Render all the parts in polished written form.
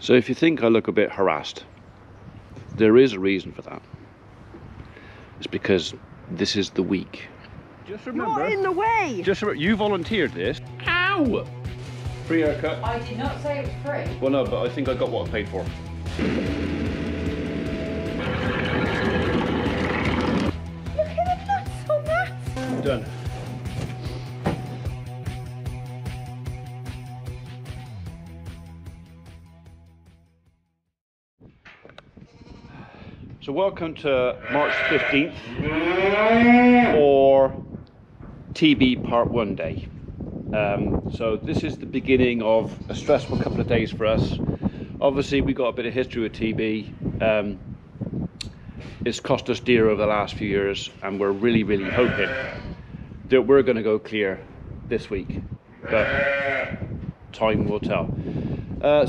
So if you think I look a bit harassed, there is a reason for that. It's because this is the week. Just remember, not in the way. Just remember, you volunteered this. Ow! Free haircut. I did not say it was free. Well, no, but I think I got what I paid for. Look at the nuts on that. Done. So welcome to March 15th for TB Part 1 day. So this is the beginning of a stressful couple of days for us. Obviously we got a bit of history with TB. It's cost us dear over the last few years, and we're really hoping that we're going to go clear this week, but time will tell.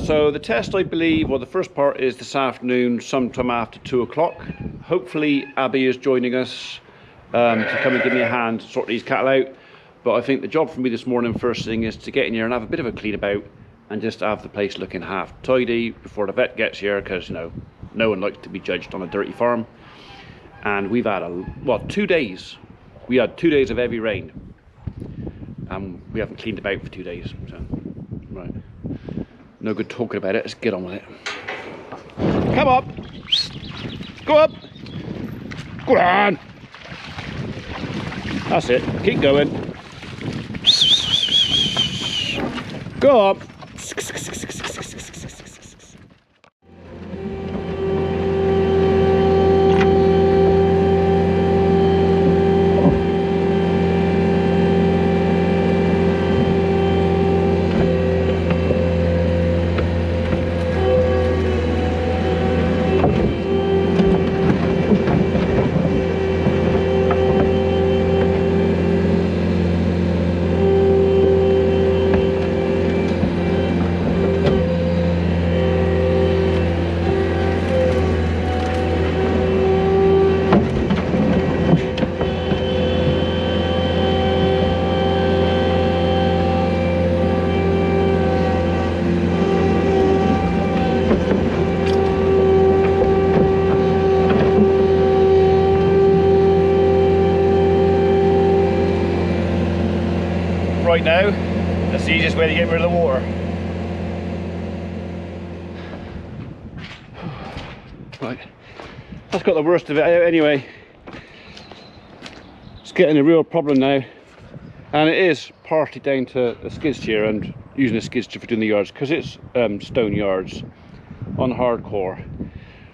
So the test, I believe, well, the first part is this afternoon, sometime after 2 o'clock. Hopefully Abby is joining us to come and give me a hand to sort these cattle out. But I think the job for me this morning, first thing, is to get in here and have a bit of a clean about and just have the place looking half tidy before the vet gets here, because, you know, no one likes to be judged on a dirty farm. And we've had, 2 days. We had 2 days of heavy rain. And we haven't cleaned about for 2 days. So, right. No good talking about it, let's get on with it. Come up! Go up! Go on! That's it, keep going. Go up! Right now, that's the easiest way to get rid of the water. Right, that's got the worst of it out anyway. It's getting a real problem now, and it is partly down to a skid steer and using a skid steer for doing the yards, because it's stone yards on hardcore.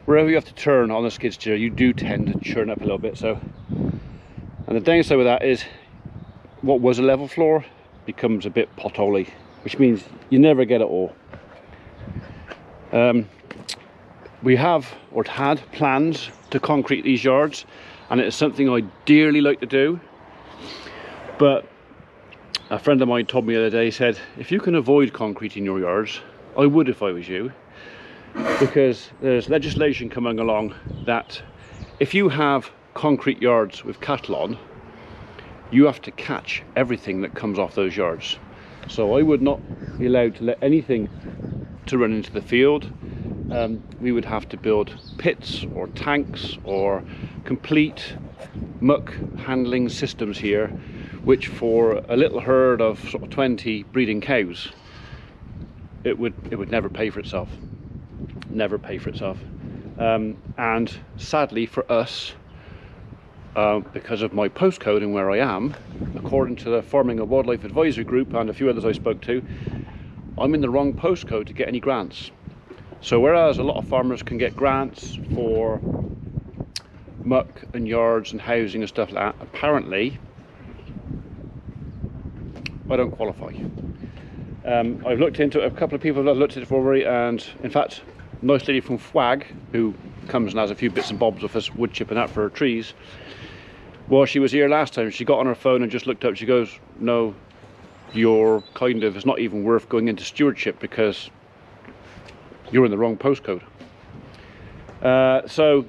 Wherever you have to turn on a skid steer, you do tend to churn up a little bit. So, and the downside with that is, what was a level floor becomes a bit potholy, which means you never get it all. We have, or had, plans to concrete these yards, and it is something I dearly like to do. But a friend of mine told me the other day, he said, if you can avoid concreting your yards, I would if I was you, because there's legislation coming along that if you have concrete yards with cattle on, you have to catch everything that comes off those yards. So I would not be allowed to let anything to run into the field. We would have to build pits or tanks or complete muck handling systems here, which for a little herd of sort of 20 breeding cows, it would never pay for itself. Never pay for itself. And sadly for us, because of my postcode and where I am, according to the Farming and Wildlife Advisory Group and a few others I spoke to, I'm in the wrong postcode to get any grants. So whereas a lot of farmers can get grants for muck and yards and housing and stuff like that, apparently I don't qualify. I've looked into it, a couple of people have looked at it for me, and in fact a nice lady from Fwag, who comes and has a few bits and bobs with us wood chipping out for her trees, well, she was here last time, she got on her phone and just looked up, she goes, no, you're kind of, it's not even worth going into stewardship because you're in the wrong postcode. So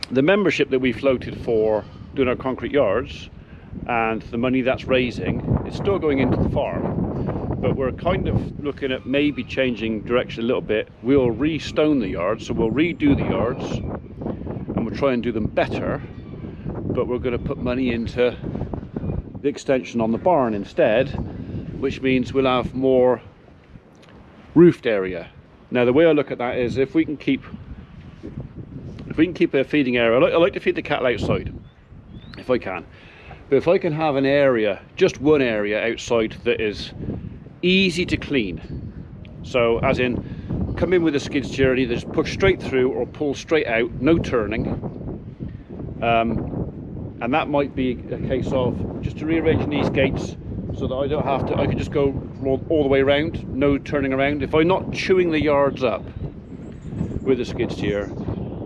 the membership that we floated for doing our concrete yards and the money that's raising, it's still going into the farm, but we're kind of looking at maybe changing direction a little bit. We'll re-stone the yards, so we'll redo the yards and we'll try and do them better, but we're going to put money into the extension on the barn instead, which means we'll have more roofed area. Now the way I look at that is if we can keep a feeding area, I like to feed the cattle outside if I can, but if I can have an area, just one area outside that is easy to clean, so as in come in with a skid steer and either just push straight through or pull straight out, no turning, and that might be a case of just to rearranging these gates so that I don't have to, I can just go all the way around, no turning around. If I'm not chewing the yards up with a skid steer,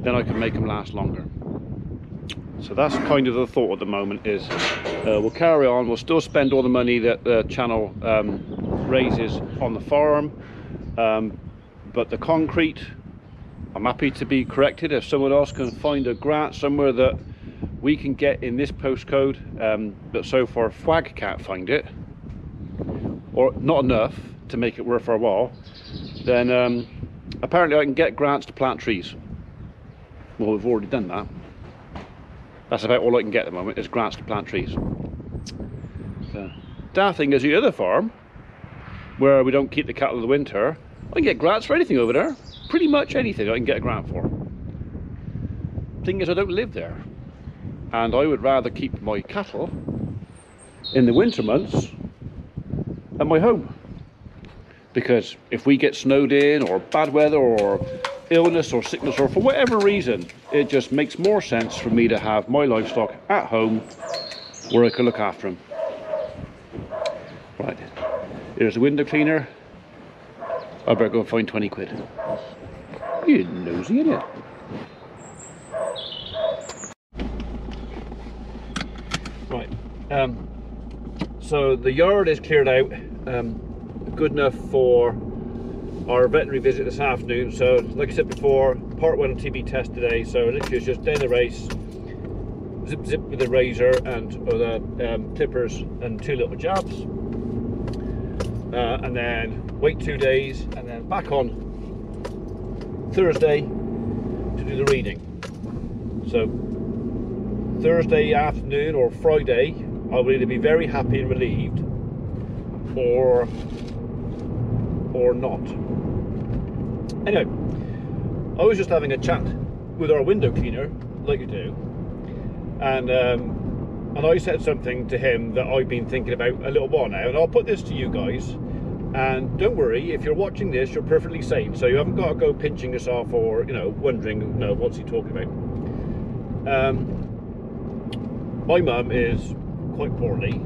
then I can make them last longer. So that's kind of the thought at the moment is we'll carry on, we'll still spend all the money that the channel raises on the farm, but the concrete, I'm happy to be corrected if someone else can find a grant somewhere that we can get in this postcode, but so far FWAG can't find it, or not enough to make it worth our while, then apparently I can get grants to plant trees. Well, we've already done that. That's about all I can get at the moment, is grants to plant trees. The daft thing is the other farm, where we don't keep the cattle in the winter, I can get grants for anything over there. Pretty much anything I can get a grant for. Thing is, I don't live there, and I would rather keep my cattle in the winter months at my home, because if we get snowed in or bad weather or illness or sickness or for whatever reason, it just makes more sense for me to have my livestock at home where I can look after them. Right, here's the window cleaner. I better go and find 20 quid. You're nosy, innit? Right, so the yard is cleared out, good enough for our veterinary visit this afternoon. So like I said before, part 1 TB test today, so literally it's just down the race, zip zip with the razor and the clippers and 2 little jabs, and then wait 2 days and then back on Thursday to do the reading. So Thursday afternoon or Friday I will either be very happy and relieved or not. Anyway, I was just having a chat with our window cleaner, like you do, and I said something to him that I've been thinking about a little while now, and I'll put this to you guys, and don't worry, if you're watching this, you're perfectly sane, so you haven't got to go pinching yourself or, you know, wondering, no, what's he talking about. My mum is quite poorly,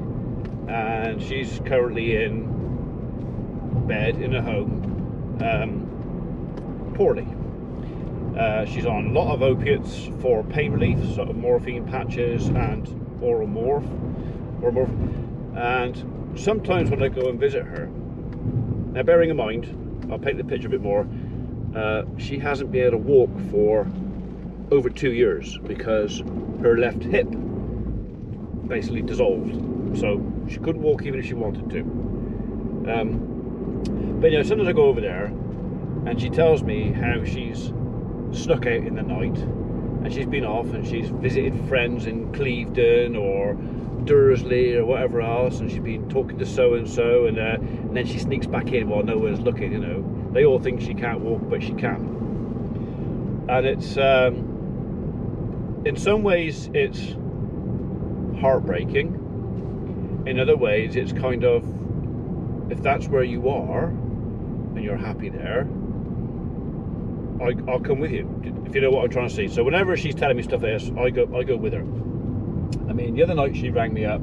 and she's currently in bed in a home, poorly. She's on a lot of opiates for pain relief, sort of morphine patches and oral morph, and sometimes when I go and visit her, now bearing in mind, I'll paint the picture a bit more, she hasn't been able to walk for over 2 years because her left hip basically dissolved, so she couldn't walk even if she wanted to. But you know, sometimes I go over there and she tells me how she's snuck out in the night and she's been off and she's visited friends in Clevedon or Dursley or whatever else, and she's been talking to so and so, and then she sneaks back in while no one's looking. You know, they all think she can't walk, but she can. And it's in some ways it's heartbreaking. In other ways, it's kind of, if that's where you are and you're happy there, I'll come with you, if you know what I'm trying to say. So whenever she's telling me stuff like this, I go with her. I mean, the other night she rang me up,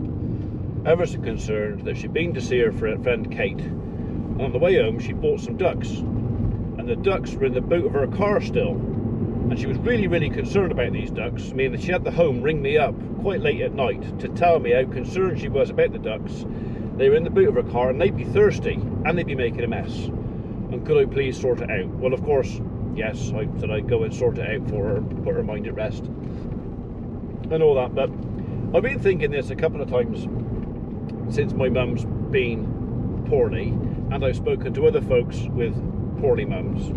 ever so concerned that she'd been to see her friend Kate, and on the way home she bought some ducks, and the ducks were in the boot of her car still, and she was really concerned about these ducks. I mean, she had the home ring me up quite late at night to tell me how concerned she was about the ducks. They were in the boot of her car and they'd be thirsty and they'd be making a mess, and could I please sort it out? Well, of course, yes, I said I'd go and sort it out for her, put her mind at rest and all that. But I've been thinking this a couple of times since my mum's been poorly, and I've spoken to other folks with poorly mums,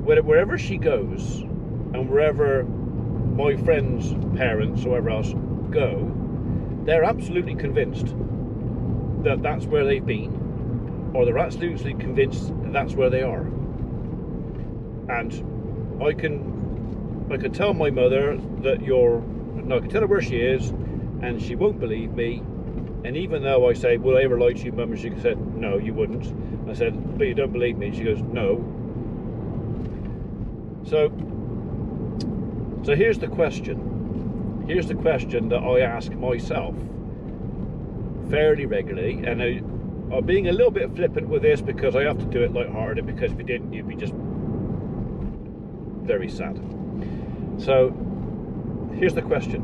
wherever she goes and wherever my friends' parents or whoever else go, they're absolutely convinced that that's where they've been, or they're absolutely convinced that that's where they are. And I can tell my mother that I can tell her where she is, and she won't believe me. And even though I say, "Will I ever lie to you, Mum?" and she said, "No, you wouldn't." I said, "But you don't believe me?" And she goes, "No." So here's the question. Here's the question that I ask myself fairly regularly, and I'm being a little bit flippant with this because I have to do it lighthearted, because if you didn't, you'd be just very sad. So here's the question.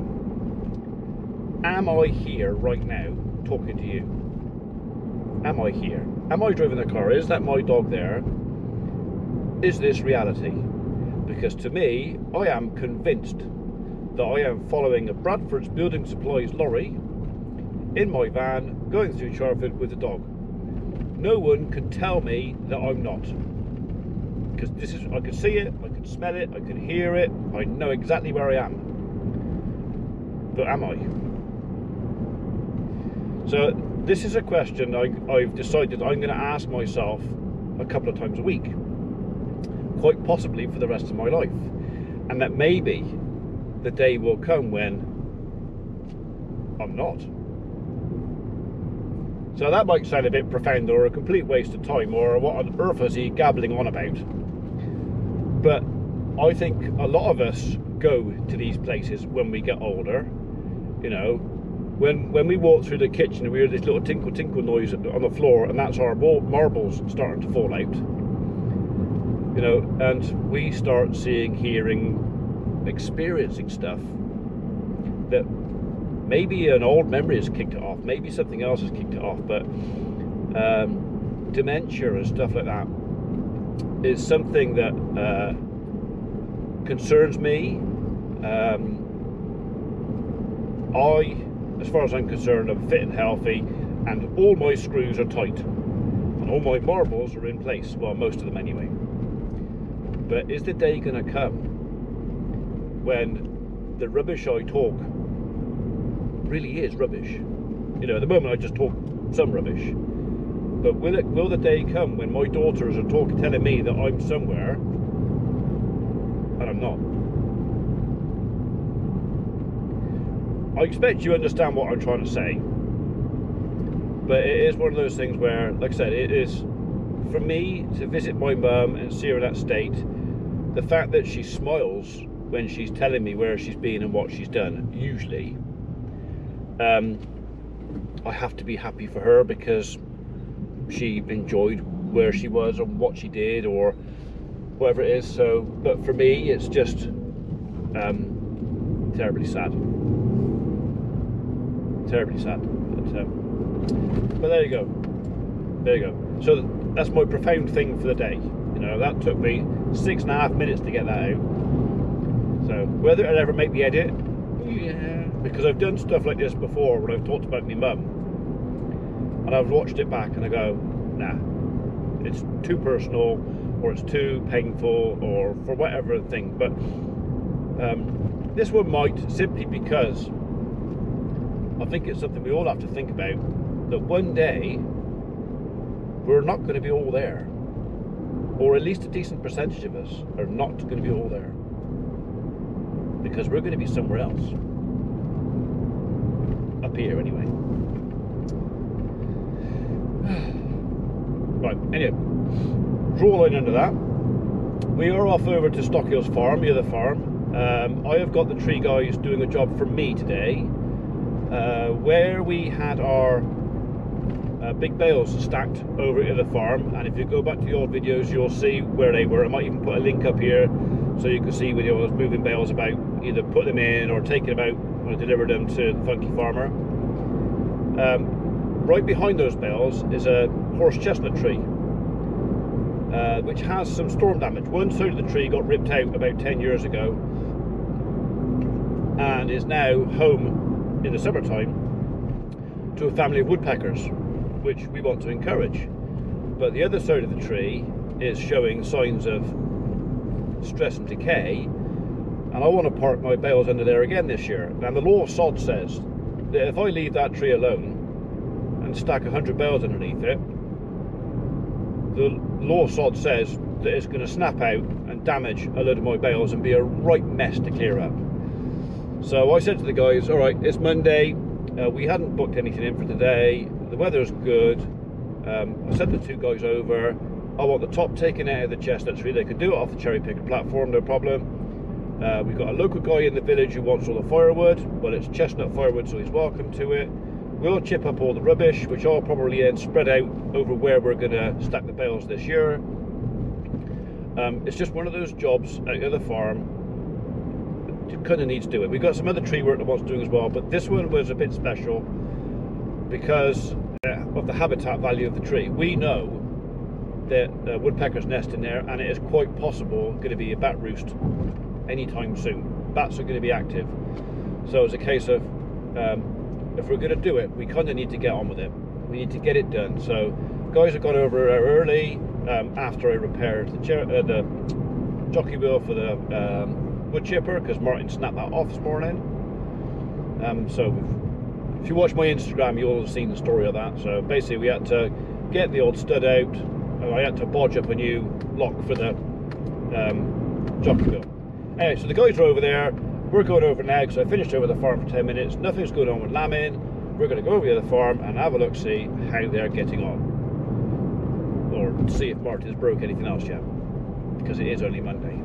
Am I here right now talking to you? Am I here? Am I driving the car? Is that my dog there? Is this reality? Because to me, I am convinced that I am following a Bradford's building supplies lorry in my van going through Charford with a dog. No one can tell me that I'm not. Because I can see it, I can smell it, I can hear it, I know exactly where I am. But am I? So this is a question I've decided I'm going to ask myself a couple of times a week, quite possibly for the rest of my life, and that maybe the day will come when I'm not. So that might sound a bit profound or a complete waste of time, or what on earth is he gabbling on about? But I think a lot of us go to these places when we get older. You know, when we walk through the kitchen and we hear this little tinkle tinkle noise on the floor, and that's our marbles starting to fall out. You know, and we start seeing, hearing, experiencing stuff that maybe an old memory has kicked it off, maybe something else has kicked it off, but dementia and stuff like that is something that concerns me. As far as I'm concerned, I'm fit and healthy, and all my screws are tight, and all my marbles are in place. Well, most of them anyway. But is the day going to come when the rubbish I talk really is rubbish? You know, at the moment I just talk some rubbish. But will the day come when my daughters are telling me that I'm somewhere and I'm not? I expect you understand what I'm trying to say. But it is one of those things where, like I said, it is, for me to visit my mum and see her in that state, the fact that she smiles when she's telling me where she's been and what she's done, usually, I have to be happy for her because she enjoyed where she was and what she did or whatever it is. So, but for me, it's just terribly sad. Terribly sad. But there you go. There you go. So that's my profound thing for the day. You know, that took me 6.5 minutes to get that out. So whether it'll ever make the edit, yeah, because I've done stuff like this before when I've talked about my mum, and I've watched it back and I go, nah, it's too personal, or it's too painful, or for whatever thing. But this one might, simply because I think it's something we all have to think about, that one day we're not going to be all there, or at least a decent percentage of us are not going to be all there, because we're going to be somewhere else, up here anyway. Right, anyway, draw a line under that. We are off over to Stockhill's farm, the other farm. I have got the tree guys doing a job for me today, where we had our big bales stacked over at the farm, and if you go back to the old videos you'll see where they were. I might even put a link up here so you can see when I was moving bales about, either put them in or taking them out when I delivered them to the funky farmer. Right behind those bales is a horse chestnut tree, which has some storm damage. One side of the tree got ripped out about 10 years ago and is now home in the summertime to a family of woodpeckers. which we want to encourage. But the other side of the tree is showing signs of stress and decay, and I want to park my bales under there again this year. And the law of sod says that if I leave that tree alone and stack 100 bales underneath it, the law of sod says that it's going to snap out and damage a load of my bales and be a right mess to clear up. So I said to the guys, all right, it's Monday, we hadn't booked anything in for today, the weather's good. I sent the two guys over. I want the top taken out of the chestnut tree. They can do it off the cherry picker platform, no problem. We've got a local guy in the village who wants all the firewood, but it's chestnut firewood, so he's welcome to it. We'll chip up all the rubbish, which I'll probably then spread out over where we're going to stack the bales this year. It's just one of those jobs out of the farm. It kind of needs doing. We've got some other tree work that wants doing as well, but this one was a bit special because of the habitat value of the tree. We know that woodpeckers nest in there, and it is quite possible going to be a bat roost anytime soon. Bats are going to be active, so it's a case of if we're going to do it, we kind of need to get on with it. We need to get it done. So guys have gone over early after I repaired the jockey wheel for the wood chipper, because Martin snapped that off this morning. So if you watch my Instagram, you'll have seen the story of that. So basically we had to get the old stud out, and I had to bodge up a new lock for the jockey wheel. Anyway, so the guys are over there. We're going over now because I finished over the farm for 10 minutes. Nothing's going on with lambing. We're going to go over to the farm and have a look, see how they're getting on, or see if Martin's broke anything else yet, because it is only Monday.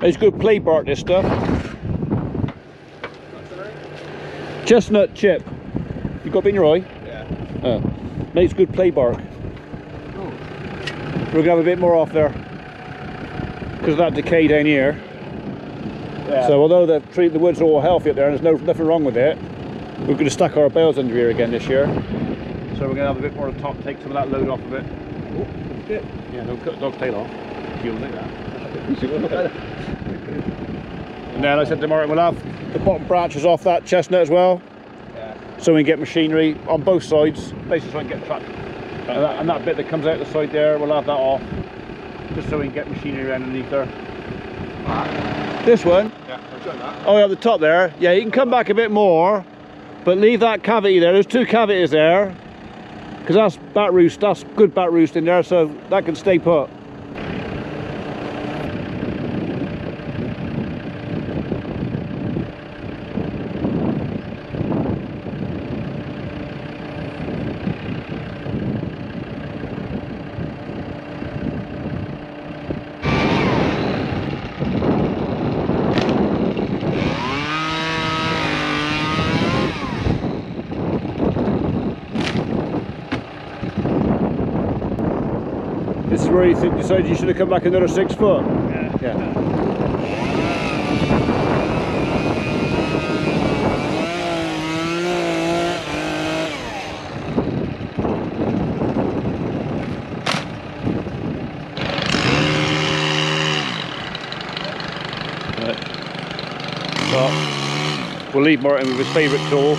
It's good play bark, this stuff. Chestnut chip. You got a bit in your eye? Yeah. Makes good play bark. Oh. We're going to have a bit more off there because of that decay down here. Yeah. So although the woods are all healthy up there and there's nothing wrong with it, we're going to stack our bales under here again this year. So we're going to have a bit more of the top, take some of that load off of it. Oh, that's it. Yeah, don't cut the dog's tail off. You'll like that. And then I said to Martin, we'll have the bottom branches off that chestnut as well, so we can get machinery on both sides, basically so I can get track. And that bit that comes out the side there, we'll have that off, just so we can get machinery around underneath there. This one? Yeah, I've done that. Oh, yeah, the top there. Yeah, you can come back a bit more, but leave that cavity there. There's two cavities there, because that's bat roost, that's good bat roost in there, so that can stay put. This is where you decided you should have come back another 6 foot. Yeah. Right. So we'll leave Martin with his favourite tool.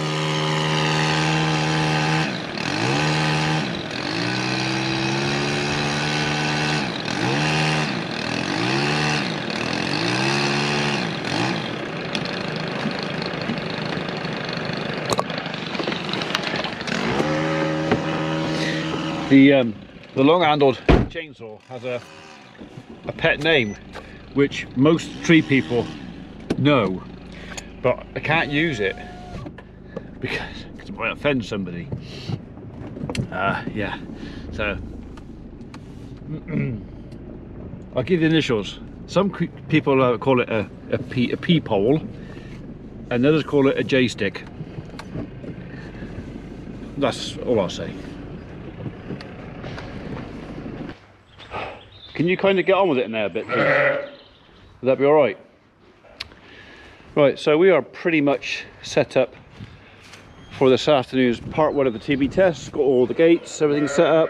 The long-handled chainsaw has a pet name which most tree people know, but I can't use it because it might offend somebody. Yeah, so I'll give you the initials. Some people call it a P pole, and others call it a J stick. That's all I'll say. Can you kind of get on with it now a bit, please? Would that be all right? Right, so we are pretty much set up for this afternoon's part 1 of the TB test. Got all the gates, everything set up,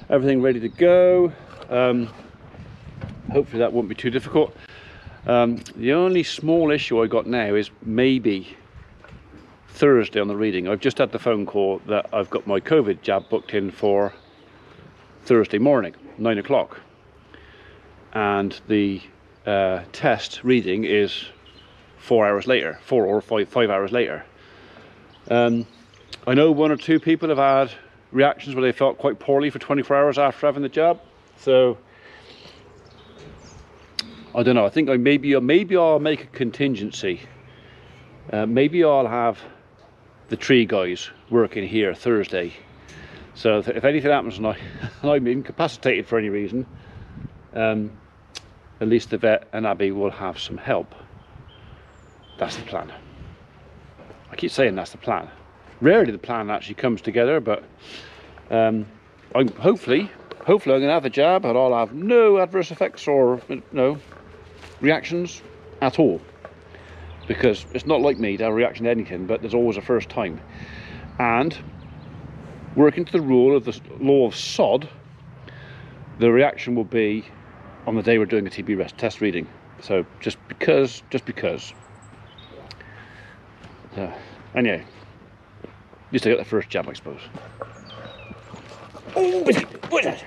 everything ready to go. Hopefully that won't be too difficult. The only small issue I got now is maybe Thursday on the reading. I've just had the phone call that I've got my COVID jab booked in for Thursday morning, 9 o'clock. And the test reading is 4 hours later, 4 or 5 hours later. I know 1 or 2 people have had reactions where they felt quite poorly for 24 hours after having the jab. So I don't know. I think maybe I'll make a contingency. Maybe I'll have the tree guys working here Thursday. So if anything happens and I'm incapacitated for any reason, at least the vet and Abby will have some help. That's the plan. I keep saying that's the plan. Rarely the plan actually comes together, but hopefully I'm going to have the jab and I'll have no adverse effects or no reactions at all, because it's not like me to have a reaction to anything, but there's always a first time. And working to the rule of the law of sod, the reaction will be on the day we're doing a TB rest test reading. So just because. Anyway, at least I got the first jab, I suppose. Oh, biscuit! What's that?